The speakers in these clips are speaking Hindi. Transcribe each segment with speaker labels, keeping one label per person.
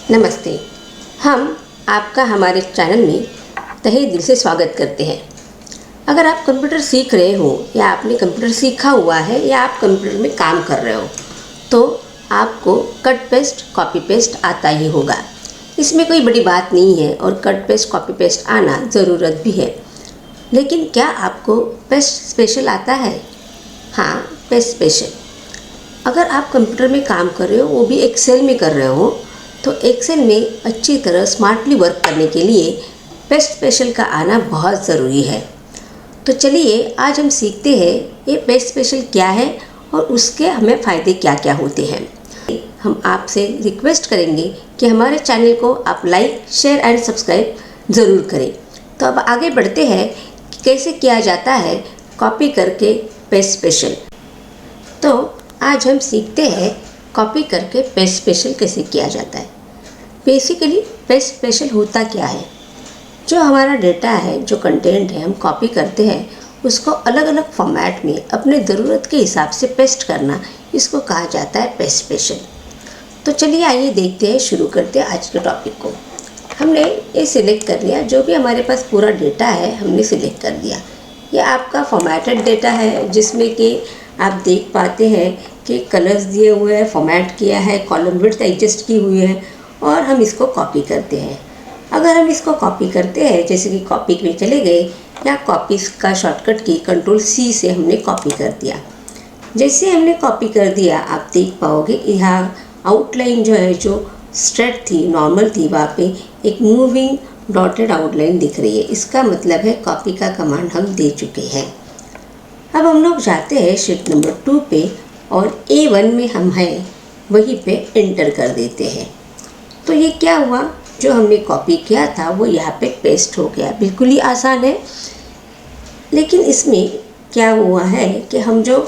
Speaker 1: नमस्ते। हम आपका हमारे चैनल में तहे दिल से स्वागत करते हैं। अगर आप कंप्यूटर सीख रहे हो या आपने कंप्यूटर सीखा हुआ है या आप कंप्यूटर में काम कर रहे हो तो आपको कट पेस्ट कॉपी पेस्ट आता ही होगा। इसमें कोई बड़ी बात नहीं है और कट पेस्ट कॉपी पेस्ट आना ज़रूरत भी है। लेकिन क्या आपको पेस्ट स्पेशल आता है? हाँ, पेस्ट स्पेशल। अगर आप कंप्यूटर में काम कर रहे हो, वो भी एक्सेल में कर रहे हो, तो एक्सेल में अच्छी तरह स्मार्टली वर्क करने के लिए पेस्ट स्पेशल का आना बहुत ज़रूरी है। तो चलिए आज हम सीखते हैं ये पेस्ट स्पेशल क्या है और उसके हमें फ़ायदे क्या क्या होते हैं। हम आपसे रिक्वेस्ट करेंगे कि हमारे चैनल को आप लाइक शेयर एंड सब्सक्राइब ज़रूर करें। तो अब आगे बढ़ते हैं कि कैसे किया जाता है कॉपी करके पेस्ट स्पेशल। तो आज हम सीखते हैं कॉपी करके पेस्ट स्पेशल कैसे किया जाता है। बेसिकली पेस्ट स्पेशल होता क्या है? जो हमारा डेटा है, जो कंटेंट है, हम कॉपी करते हैं, उसको अलग अलग फॉर्मेट में अपने ज़रूरत के हिसाब से पेस्ट करना, इसको कहा जाता है पेस्ट स्पेशल। तो चलिए आइए देखते हैं, शुरू करते हैं आज के टॉपिक को। हमने ये सिलेक्ट कर लिया, जो भी हमारे पास पूरा डेटा है हमने सिलेक्ट कर दिया। ये आपका फॉर्मेटेड डेटा है जिसमें कि आप देख पाते हैं कि कलर्स दिए हुए हैं, फॉर्मेट किया है, कॉलम विड्थ एडजस्ट की हुई है और हम इसको कॉपी करते हैं। अगर हम इसको कॉपी करते हैं, जैसे कि कॉपी में चले गए या कॉपी का शॉर्टकट की Ctrl+C से हमने कॉपी कर दिया। जैसे हमने कॉपी कर दिया, आप देख पाओगे यहाँ आउटलाइन जो है, जो स्ट्रेट थी, नॉर्मल थी, वहाँ पे एक मूविंग डॉटेड आउटलाइन दिख रही है। इसका मतलब है कॉपी का कमांड हम दे चुके हैं। अब हम लोग जाते हैं शीट नंबर 2 पे और A1 में हम हैं वहीं पे एंटर कर देते हैं। तो ये क्या हुआ, जो हमने कॉपी किया था वो यहाँ पे पेस्ट हो गया। बिल्कुल ही आसान है। लेकिन इसमें क्या हुआ है कि हम जो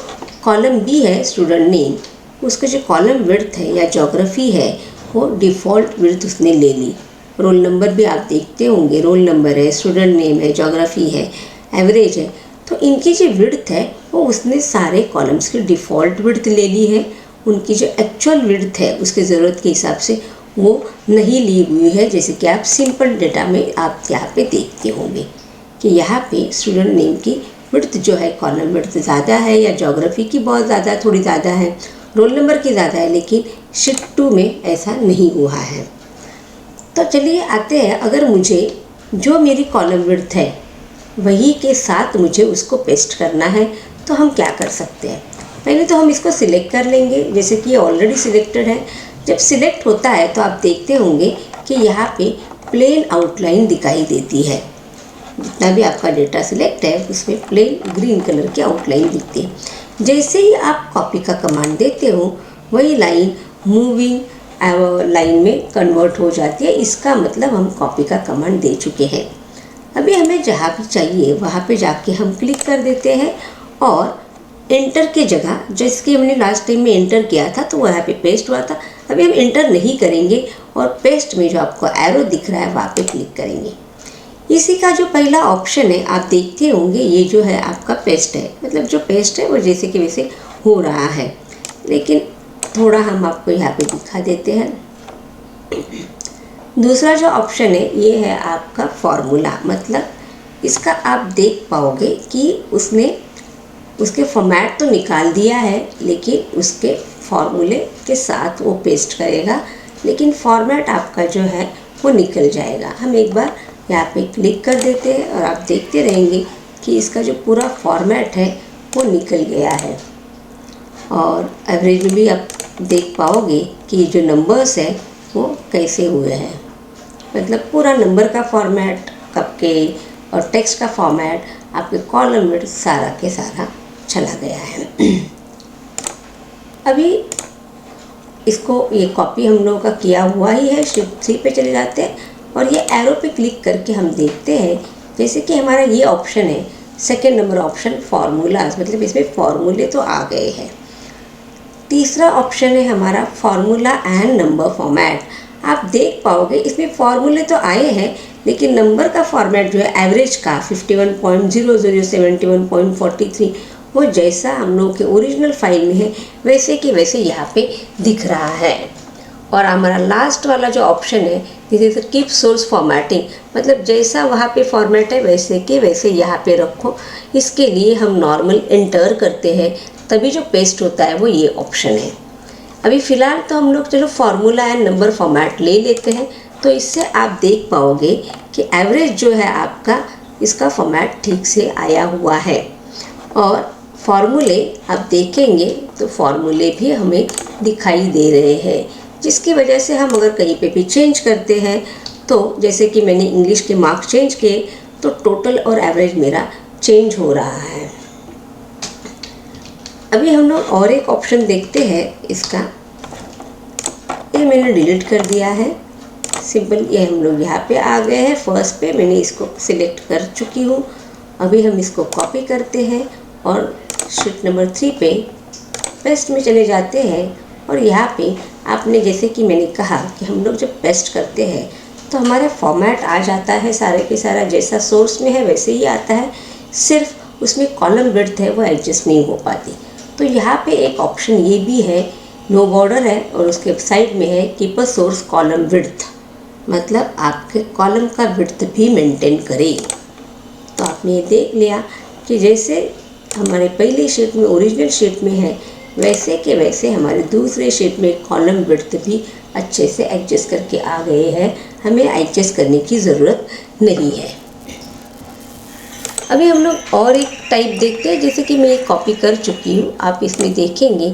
Speaker 1: कॉलम बी है स्टूडेंट नेम, उसका जो कॉलम विड्थ है या ज्योग्राफी है वो डिफ़ॉल्ट विड्थ उसने ले ली। रोल नंबर भी आप देखते होंगे, रोल नंबर है, स्टूडेंट नेम है, ज्योग्राफी है, एवरेज है, तो इनकी जो विड्थ है वो उसने सारे कॉलम्स की डिफ़ॉल्ट विड्थ ले ली है। उनकी जो एक्चुअल विड्थ है उसकी ज़रूरत के हिसाब से वो नहीं ली हुई है। जैसे कि आप सिंपल डेटा में आप यहाँ पे देखते होंगे कि यहाँ पे स्टूडेंट नेम की विड्थ जो है, कॉलम विड्थ ज़्यादा है या ज्योग्राफी की बहुत ज़्यादा, थोड़ी ज़्यादा है, रोल नंबर की ज़्यादा है, लेकिन शीट 2 में ऐसा नहीं हुआ है। तो चलिए आते हैं, अगर मुझे जो मेरी कॉलम विड्थ है वही के साथ मुझे उसको पेस्ट करना है तो हम क्या कर सकते हैं। पहले तो हम इसको सिलेक्ट कर लेंगे, जैसे कि ये ऑलरेडी सिलेक्टेड है। जब सिलेक्ट होता है तो आप देखते होंगे कि यहाँ पे प्लेन आउटलाइन दिखाई देती है। जितना भी आपका डेटा सिलेक्ट है उसमें प्लेन ग्रीन कलर की आउटलाइन दिखती है। जैसे ही आप कॉपी का कमांड देते हो वही लाइन मूविंग लाइन में कन्वर्ट हो जाती है। इसका मतलब हम कॉपी का कमांड दे चुके हैं। अभी हमें जहाँ भी चाहिए वहाँ पे जाके हम क्लिक कर देते हैं और एंटर के जगह, जैसे हमने लास्ट टाइम में एंटर किया था तो वहाँ पे पेस्ट हुआ था, अभी हम एंटर नहीं करेंगे और पेस्ट में जो आपको एरो दिख रहा है वहाँ पे क्लिक करेंगे। इसी का जो पहला ऑप्शन है आप देखते होंगे, ये जो है आपका पेस्ट है, मतलब जो पेस्ट है वो जैसे कि वैसे हो रहा है। लेकिन थोड़ा हम आपको यहाँ पे दिखा देते हैं। दूसरा जो ऑप्शन है ये है आपका फॉर्मूला, मतलब इसका आप देख पाओगे कि उसने उसके फॉर्मेट तो निकाल दिया है लेकिन उसके फॉर्मूले के साथ वो पेस्ट करेगा, लेकिन फॉर्मेट आपका जो है वो निकल जाएगा। हम एक बार यहाँ पे क्लिक कर देते हैं और आप देखते रहेंगे कि इसका जो पूरा फॉर्मेट है वो निकल गया है। और एवरेज में भी आप देख पाओगे कि जो नंबर्स है वो कैसे हुए हैं, मतलब पूरा नंबर का फॉर्मेट आपके और टेक्स्ट का फॉर्मेट, आपके कॉलम में सारा के सारा चला गया है। अभी इसको ये कॉपी हम लोगों का किया हुआ ही है। शीट 3 पे चले जाते हैं और ये एरो पे क्लिक करके हम देखते हैं, जैसे कि हमारा ये ऑप्शन है सेकेंड नंबर ऑप्शन फार्मूलाज, मतलब इसमें फार्मूले तो आ गए हैं। तीसरा ऑप्शन है हमारा फार्मूला एंड नंबर फॉर्मेट। आप देख पाओगे इसमें फार्मूले तो आए हैं लेकिन नंबर का फॉर्मेट जो है एवरेज का 51.00 71.43 वो जैसा हम लोग के ओरिजिनल फाइल में है वैसे कि वैसे यहाँ पे दिख रहा है। और हमारा लास्ट वाला जो ऑप्शन है this is keep source formatting, मतलब जैसा वहाँ पे फॉर्मेट है वैसे के वैसे यहाँ पे रखो। इसके लिए हम नॉर्मल इंटर करते हैं, तभी जो पेस्ट होता है वो ये ऑप्शन है। अभी फ़िलहाल तो हम लोग चलो फार्मूला एंड नंबर फॉर्मेट ले लेते हैं, तो इससे आप देख पाओगे कि एवरेज जो है आपका इसका फॉर्मेट ठीक से आया हुआ है। और फार्मूले आप देखेंगे तो फार्मूले भी हमें दिखाई दे रहे हैं, जिसकी वजह से हम अगर कहीं पे भी चेंज करते हैं तो जैसे कि मैंने इंग्लिश के मार्क्स चेंज किए तो टोटल और एवरेज मेरा चेंज हो रहा है। अभी हम लोग और एक ऑप्शन देखते हैं इसका, ये मैंने डिलीट कर दिया है सिंपल। ये हम लोग यहाँ पे आ गए हैं फर्स्ट पे, मैंने इसको सिलेक्ट कर चुकी हूँ। अभी हम इसको कॉपी करते हैं और शीट नंबर 3 पे पेस्ट में चले जाते हैं। और यहाँ पे आपने जैसे कि मैंने कहा कि हम लोग जब पेस्ट करते हैं तो हमारा फॉर्मेट आ जाता है सारे के सारा, जैसा सोर्स में है वैसे ही आता है, सिर्फ उसमें कॉलम विड्थ है वो एडजस्ट नहीं हो पाती। तो यहाँ पे एक ऑप्शन ये भी है, नो बॉर्डर है और उसके साइड में है keep a source column width, मतलब आपके कॉलम का विड्थ भी मेंटेन करे। तो आपने ये देख लिया कि जैसे हमारे पहली शीट में ओरिजिनल शीट में है वैसे के वैसे हमारे दूसरे शीट में कॉलम विड्थ भी अच्छे से एडजस्ट करके आ गए हैं, हमें एडजस्ट करने की ज़रूरत नहीं है। अभी हम लोग और एक टाइप देखते हैं, जैसे कि मैं ये कॉपी कर चुकी हूँ, आप इसमें देखेंगे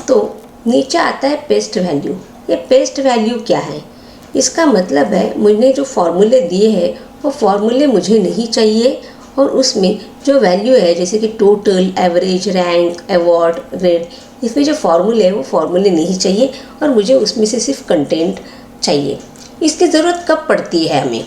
Speaker 1: तो नीचे आता है पेस्ट वैल्यू। ये पेस्ट वैल्यू क्या है? इसका मतलब है मुझे जो फॉर्मूले दिए हैं वो फॉर्मूले मुझे नहीं चाहिए, और उसमें जो वैल्यू है जैसे कि total, average, rank, award, grade, इसमें जो फार्मूले है वो फार्मूले नहीं चाहिए और मुझे उसमें से सिर्फ कंटेंट चाहिए। इसकी ज़रूरत कब पड़ती है हमें?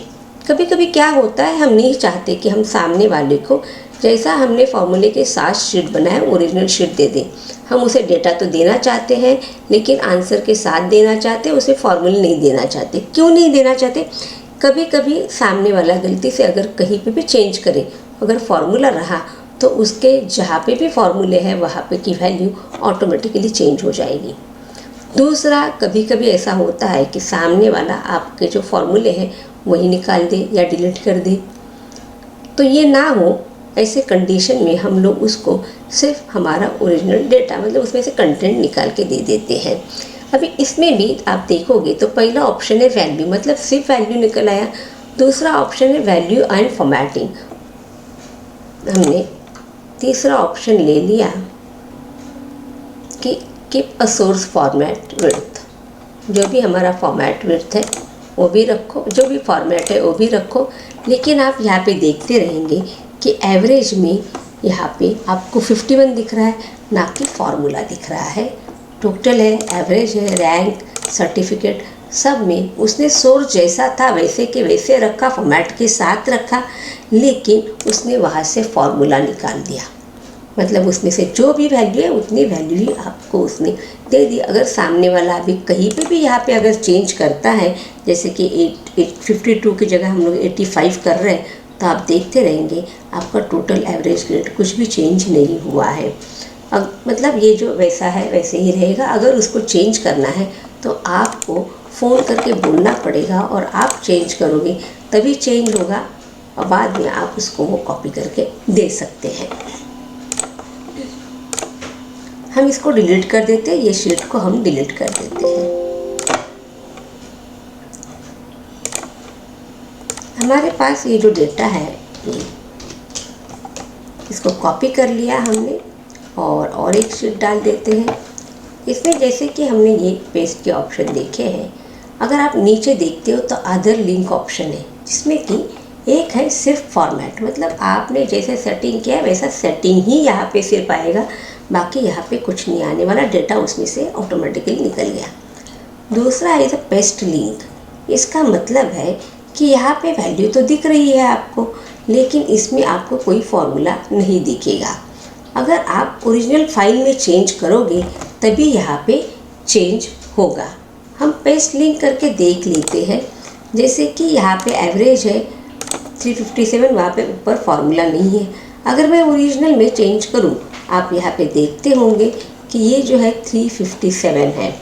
Speaker 1: कभी कभी क्या होता है, हम नहीं चाहते कि हम सामने वाले को जैसा हमने फार्मूले के साथ शीट बनाया ओरिजिनल शीट दे दें। हम उसे डेटा तो देना चाहते हैं लेकिन आंसर के साथ देना चाहते, उसे फार्मूले नहीं देना चाहते। क्यों नहीं देना चाहते? कभी कभी सामने वाला गलती से अगर कहीं पे भी चेंज करे, अगर फार्मूला रहा तो उसके जहाँ पे भी फार्मूले है वहाँ पे की वैल्यू ऑटोमेटिकली चेंज हो जाएगी। दूसरा, कभी कभी ऐसा होता है कि सामने वाला आपके जो फार्मूले हैं वही निकाल दे या डिलीट कर दे। तो ये ना हो, ऐसे कंडीशन में हम लोग उसको सिर्फ हमारा ओरिजिनल डेटा मतलब उसमें से कंटेंट निकाल के दे देते हैं। अभी इसमें भी आप देखोगे तो पहला ऑप्शन है वैल्यू, मतलब सिर्फ वैल्यू निकल आया। दूसरा ऑप्शन है वैल्यू एंड फॉर्मेटिंग, हमने तीसरा ऑप्शन ले लिया कि keep a source format width, जो भी हमारा फॉर्मेट विड्थ है वो भी रखो, जो भी फॉर्मेट है वो भी रखो। लेकिन आप यहाँ पे देखते रहेंगे कि एवरेज में यहाँ पे आपको 51 दिख रहा है, ना कि फार्मूला दिख रहा है। टोटल है, एवरेज है, रैंक, सर्टिफिकेट, सब में उसने सोर्स जैसा था वैसे के वैसे रखा, फॉर्मेट के साथ रखा, लेकिन उसने वहाँ से फार्मूला निकाल दिया। मतलब उसमें से जो भी वैल्यू है उतनी वैल्यू ही आपको उसने दे दी। अगर सामने वाला अभी कहीं पे भी यहाँ पे अगर चेंज करता है, जैसे कि 52 की जगह हम लोग 85 कर रहे हैं, तो आप देखते रहेंगे आपका टोटल एवरेज ग्रेड कुछ भी चेंज नहीं हुआ है। मतलब ये जो वैसा है वैसे ही रहेगा। अगर उसको चेंज करना है तो आपको फ़ोन करके बोलना पड़ेगा और आप चेंज करोगे तभी चेंज होगा, और बाद में आप उसको वो कॉपी करके दे सकते हैं। हम इसको डिलीट कर देते हैं, ये शीट को हम डिलीट कर देते हैं। हमारे पास ये जो डेटा है इसको कॉपी कर लिया हमने और एक शीट डाल देते हैं। इसमें जैसे कि हमने ये पेस्ट के ऑप्शन देखे हैं, अगर आप नीचे देखते हो तो अदर लिंक ऑप्शन है, जिसमें कि एक है सिर्फ फॉर्मेट, मतलब आपने जैसे सेटिंग किया है वैसा सेटिंग ही यहाँ पे सिर्फ आएगा, बाकी यहाँ पे कुछ नहीं आने वाला, डेटा उसमें से ऑटोमेटिकली निकल गया। दूसरा है द पेस्ट लिंक, इसका मतलब है कि यहाँ पे वैल्यू तो दिख रही है आपको, लेकिन इसमें आपको कोई फॉर्मूला नहीं दिखेगा। अगर आप ओरिजिनल फाइल में चेंज करोगे तभी यहाँ पे चेंज होगा। हम पेस्ट लिंक करके देख लेते हैं, जैसे कि यहाँ पे एवरेज है 357, वहाँ पे ऊपर फार्मूला नहीं है। अगर मैं ओरिजिनल में चेंज करूँ, आप यहाँ पे देखते होंगे कि ये जो है 357 है।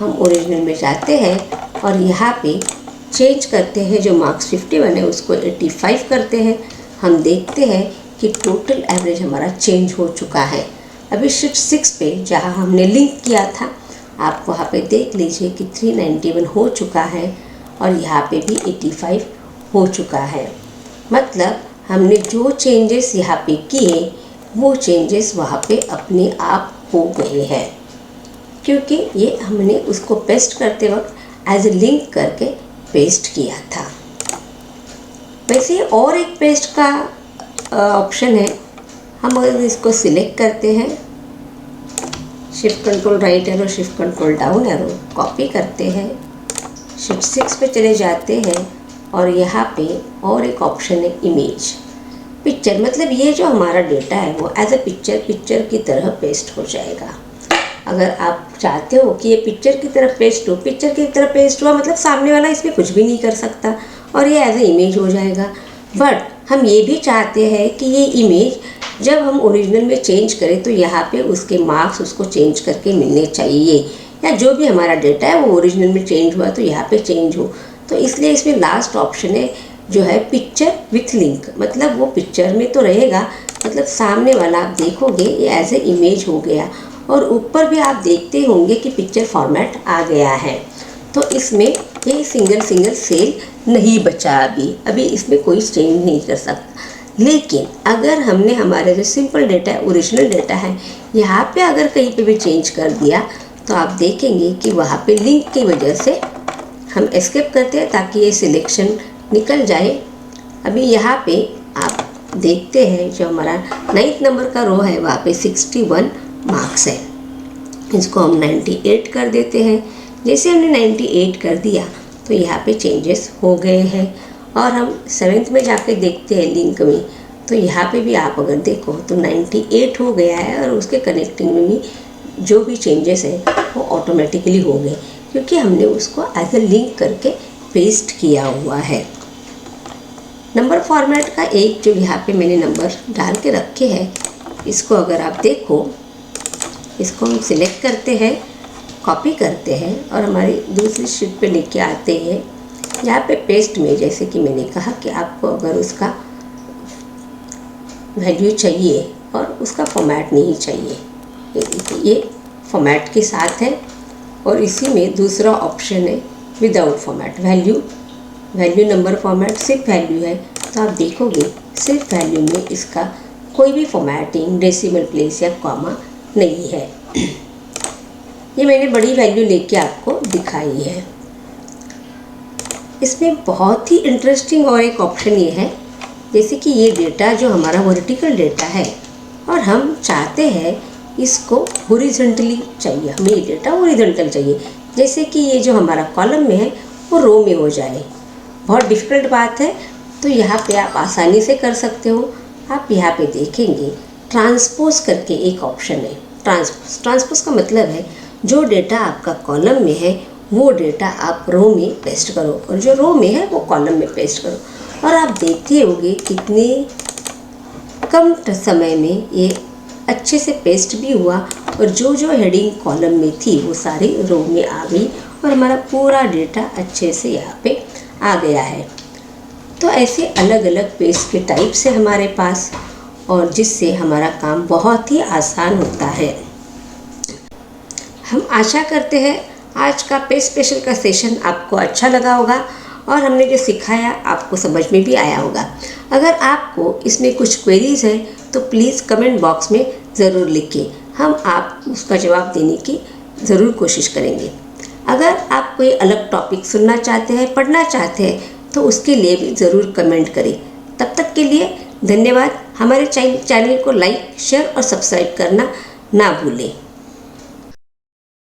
Speaker 1: हम ओरिजिनल में जाते हैं और यहाँ पे चेंज करते हैं, जो मार्क्स 51 है उसको 85 करते हैं। हम देखते हैं कि टोटल एवरेज हमारा चेंज हो चुका है। अभी शीट 6 पे जहाँ हमने लिंक किया था, आप वहाँ पे देख लीजिए कि 391 हो चुका है और यहाँ पे भी 85 हो चुका है। मतलब हमने जो चेंजेस यहाँ पे किए वो चेंजेस वहाँ पे अपने आप हो गए हैं, क्योंकि ये हमने उसको पेस्ट करते वक्त एज ए लिंक करके पेस्ट किया था। वैसे और एक पेस्ट का ऑप्शन है। हम अगर इसको सिलेक्ट करते हैं, shift control right arrow, shift control down arrow, copy करते हैं, शीट 6 पे चले जाते हैं और यहाँ पे और एक ऑप्शन है इमेज पिक्चर। मतलब ये जो हमारा डेटा है वो एज ए पिक्चर की तरह पेस्ट हो जाएगा। अगर आप चाहते हो कि ये पिक्चर की तरह पेस्ट हुआ मतलब सामने वाला इसमें कुछ भी नहीं कर सकता और ये एज ए इमेज हो जाएगा। बट हम ये भी चाहते हैं कि ये इमेज जब हम ओरिजिनल में चेंज करें तो यहाँ पे उसके मार्क्स उसको चेंज करके मिलने चाहिए, या जो भी हमारा डेटा है वो ओरिजिनल में चेंज हुआ तो यहाँ पे चेंज हो। तो इसलिए इसमें लास्ट ऑप्शन है जो है पिक्चर विथ लिंक। मतलब वो पिक्चर में तो रहेगा, मतलब सामने वाला आप देखोगे ये एज ए इमेज हो गया और ऊपर भी आप देखते होंगे कि पिक्चर फॉर्मेट आ गया है। तो इसमें ये सिंगल सेल नहीं बचा, अभी इसमें कोई चेंज नहीं कर सकता। लेकिन अगर हमने हमारे जो सिंपल डेटा है, ओरिजिनल डेटा है, यहाँ पे अगर कहीं पे भी चेंज कर दिया तो आप देखेंगे कि वहाँ पे लिंक की वजह से हम एस्केप करते हैं ताकि ये सिलेक्शन निकल जाए। अभी यहाँ पे आप देखते हैं जो हमारा 9th नंबर का रो है वहाँ पे 61 मार्क्स है। इसको हम 98 कर देते हैं। जैसे हमने 98 कर दिया तो यहाँ पे चेंजेस हो गए हैं। और हम 7th में जाके देखते हैं लिंक में, तो यहाँ पे भी आप अगर देखो तो 98 हो गया है और उसके कनेक्टिंग में भी जो भी चेंजेस है वो ऑटोमेटिकली हो गए, क्योंकि हमने उसको एज ए लिंक करके पेस्ट किया हुआ है। नंबर फॉर्मेट का एक जो यहाँ पे मैंने नंबर डाल के रखे हैं, इसको अगर आप देखो, इसको हम सिलेक्ट करते हैं, कॉपी करते हैं और हमारी दूसरी शीट पे लेके आते हैं। यहाँ पे पेस्ट में जैसे कि मैंने कहा कि आपको अगर उसका वैल्यू चाहिए और उसका फॉर्मेट नहीं चाहिए, ये फॉर्मेट के साथ है। और इसी में दूसरा ऑप्शन है without format, value number format सिर्फ वैल्यू है। तो आप देखोगे सिर्फ वैल्यू में इसका कोई भी फॉर्मेटिंग, डेसिमल प्लेस या कॉमा नहीं है। ये मैंने बड़ी वैल्यू लेके आपको दिखाई है। इसमें बहुत ही इंटरेस्टिंग और एक ऑप्शन ये है, जैसे कि ये डेटा जो हमारा वर्टिकल डेटा है और हम चाहते हैं इसको हॉरिजॉन्टली चाहिए, हमें ये डेटा हॉरिजॉन्टल चाहिए, जैसे कि ये जो हमारा कॉलम में है वो रो में हो जाए। बहुत डिफ़िकल्ट बात है, तो यहाँ पे आप आसानी से कर सकते हो। आप यहाँ पे देखेंगे ट्रांसपोज करके एक ऑप्शन है। ट्रांसपोज का मतलब है जो डेटा आपका कॉलम में है वो डेटा आप रो में पेस्ट करो और जो रो में है वो कॉलम में पेस्ट करो। और आप देखते होंगे कितने कम समय में ये अच्छे से पेस्ट भी हुआ और जो जो हेडिंग कॉलम में थी वो सारी रो में आ गई और हमारा पूरा डेटा अच्छे से यहाँ पे आ गया है। तो ऐसे अलग अलग पेस्ट के टाइप्स है हमारे पास और जिससे हमारा काम बहुत ही आसान होता है। हम आशा करते हैं आज का पेस्ट स्पेशल का सेशन आपको अच्छा लगा होगा और हमने जो सिखाया आपको समझ में भी आया होगा। अगर आपको इसमें कुछ क्वेरीज़ है तो प्लीज़ कमेंट बॉक्स में ज़रूर लिखिए, हम आप उसका जवाब देने की ज़रूर कोशिश करेंगे। अगर आप कोई अलग टॉपिक सुनना चाहते हैं, पढ़ना चाहते हैं तो उसके लिए भी ज़रूर कमेंट करें। तब तक के लिए धन्यवाद। हमारे चैनल को लाइक, शेयर और सब्सक्राइब करना ना भूलें।